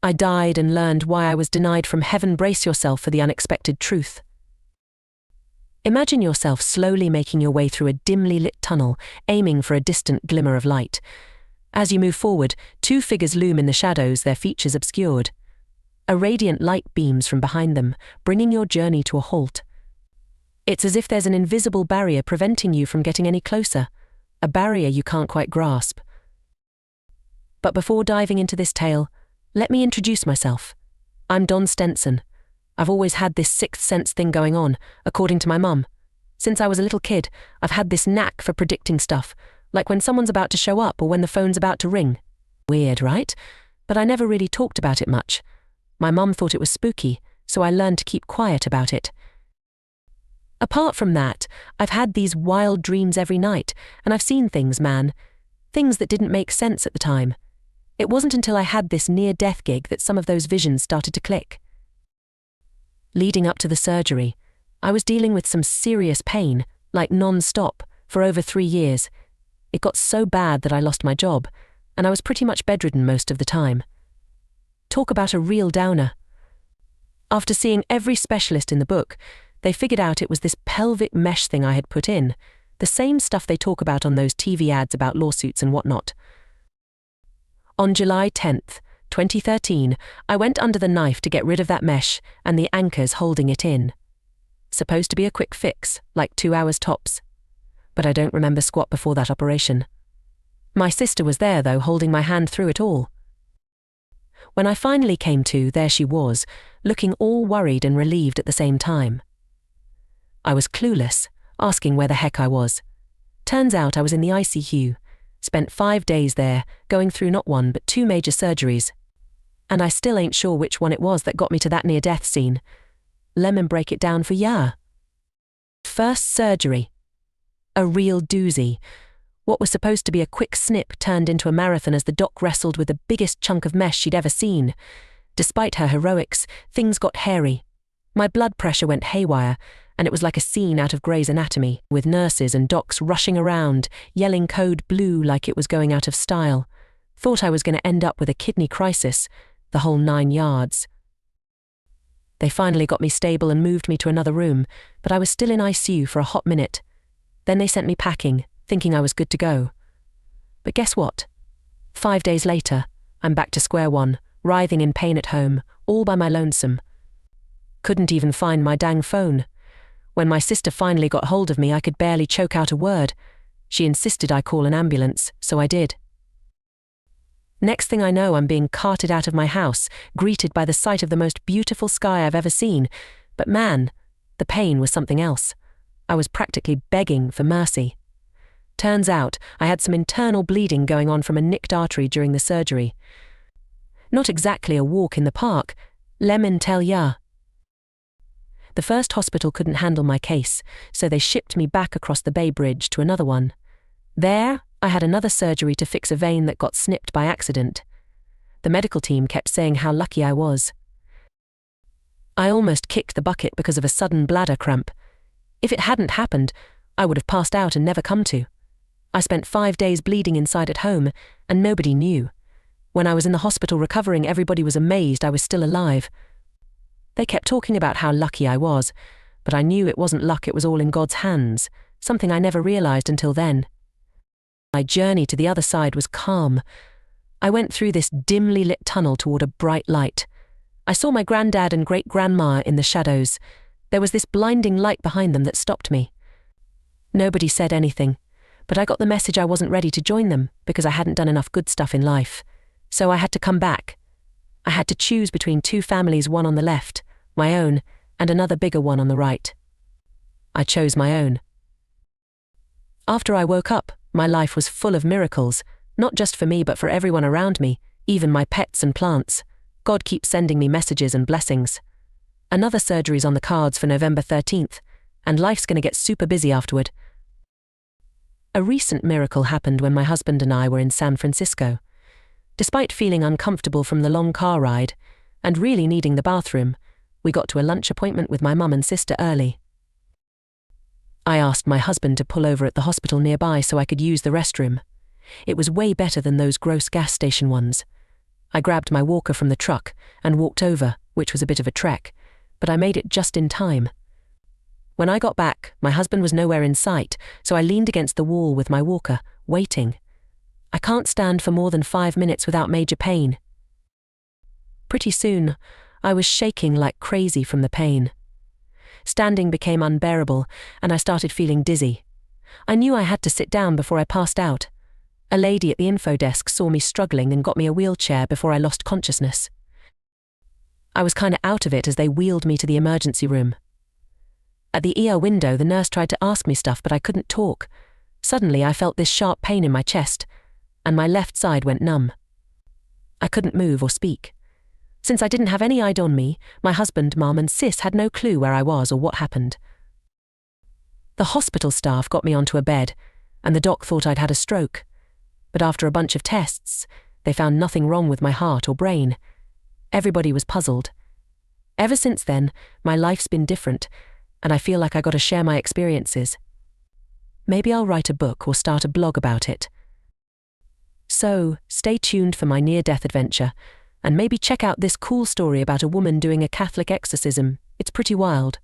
I died and learned why I was denied from heaven. Brace yourself for the unexpected truth. Imagine yourself slowly making your way through a dimly lit tunnel, aiming for a distant glimmer of light. As you move forward, two figures loom in the shadows, their features obscured. A radiant light beams from behind them, bringing your journey to a halt. It's as if there's an invisible barrier preventing you from getting any closer, a barrier you can't quite grasp. But before diving into this tale, let me introduce myself. I'm Don Stenson. I've always had this sixth sense thing going on, according to my mum. Since I was a little kid, I've had this knack for predicting stuff, like when someone's about to show up or when the phone's about to ring. Weird, right? But I never really talked about it much. My mum thought it was spooky, so I learned to keep quiet about it. Apart from that, I've had these wild dreams every night, and I've seen things, man. Things that didn't make sense at the time. It wasn't until I had this near-death gig that some of those visions started to click. Leading up to the surgery, I was dealing with some serious pain, like non-stop, for over 3 years. It got so bad that I lost my job, and I was pretty much bedridden most of the time. Talk about a real downer. After seeing every specialist in the book, they figured out it was this pelvic mesh thing I had put in, the same stuff they talk about on those TV ads about lawsuits and whatnot. On July 10th, 2013, I went under the knife to get rid of that mesh and the anchors holding it in. Supposed to be a quick fix, like 2 hours tops. But I don't remember squat before that operation. My sister was there, though, holding my hand through it all. When I finally came to, there she was, looking all worried and relieved at the same time. I was clueless, asking where the heck I was. Turns out I was in the ICU, spent 5 days there, going through not one but 2 major surgeries. And I still ain't sure which one it was that got me to that near-death scene. Lemon break it down for ya. First surgery. A real doozy. What was supposed to be a quick snip turned into a marathon as the doc wrestled with the biggest chunk of mesh she'd ever seen. Despite her heroics, things got hairy. My blood pressure went haywire, and it was like a scene out of Grey's Anatomy, with nurses and docs rushing around, yelling code blue like it was going out of style. Thought I was going to end up with a kidney crisis, the whole 9 yards. They finally got me stable and moved me to another room, but I was still in ICU for a hot minute. Then they sent me packing, thinking I was good to go. But guess what? 5 days later, I'm back to square one, writhing in pain at home, all by my lonesome. Couldn't even find my dang phone. When my sister finally got hold of me, I could barely choke out a word. She insisted I call an ambulance, so I did. Next thing I know, I'm being carted out of my house, greeted by the sight of the most beautiful sky I've ever seen. But man, the pain was something else. I was practically begging for mercy. Turns out, I had some internal bleeding going on from a nicked artery during the surgery. Not exactly a walk in the park, lemon tell ya. The first hospital couldn't handle my case, so they shipped me back across the Bay Bridge to another one. There, I had another surgery to fix a vein that got snipped by accident. The medical team kept saying how lucky I was. I almost kicked the bucket because of a sudden bladder cramp. If it hadn't happened, I would have passed out and never come to. I spent 5 days bleeding inside at home, and nobody knew. When I was in the hospital recovering, everybody was amazed I was still alive. They kept talking about how lucky I was, but I knew it wasn't luck, it was all in God's hands, something I never realized until then. My journey to the other side was calm. I went through this dimly lit tunnel toward a bright light. I saw my granddad and great-grandma in the shadows. There was this blinding light behind them that stopped me. Nobody said anything, but I got the message I wasn't ready to join them because I hadn't done enough good stuff in life. So I had to come back. I had to choose between 2 families, one on the left, my own, and another bigger one on the right. I chose my own. After I woke up, my life was full of miracles, not just for me but for everyone around me, even my pets and plants. God keeps sending me messages and blessings. Another surgery's on the cards for November 13th, and life's going to get super busy afterward. A recent miracle happened when my husband and I were in San Francisco. Despite feeling uncomfortable from the long car ride, and really needing the bathroom, we got to a lunch appointment with my mum and sister early. I asked my husband to pull over at the hospital nearby so I could use the restroom. It was way better than those gross gas station ones. I grabbed my walker from the truck and walked over, which was a bit of a trek, but I made it just in time. When I got back, my husband was nowhere in sight, so I leaned against the wall with my walker, waiting. I can't stand for more than 5 minutes without major pain. Pretty soon, I was shaking like crazy from the pain. Standing became unbearable, and I started feeling dizzy. I knew I had to sit down before I passed out. A lady at the info desk saw me struggling and got me a wheelchair before I lost consciousness. I was kinda out of it as they wheeled me to the emergency room. At the ER window, the nurse tried to ask me stuff, but I couldn't talk. Suddenly, I felt this sharp pain in my chest, and my left side went numb. I couldn't move or speak. Since I didn't have any ID on me, my husband, mum, and sis had no clue where I was or what happened. The hospital staff got me onto a bed, and the doc thought I'd had a stroke. But after a bunch of tests, they found nothing wrong with my heart or brain. Everybody was puzzled. Ever since then, my life's been different, and I feel like I gotta share my experiences. Maybe I'll write a book or start a blog about it. So, stay tuned for my near-death adventure, and maybe check out this cool story about a woman doing a Catholic exorcism. It's pretty wild.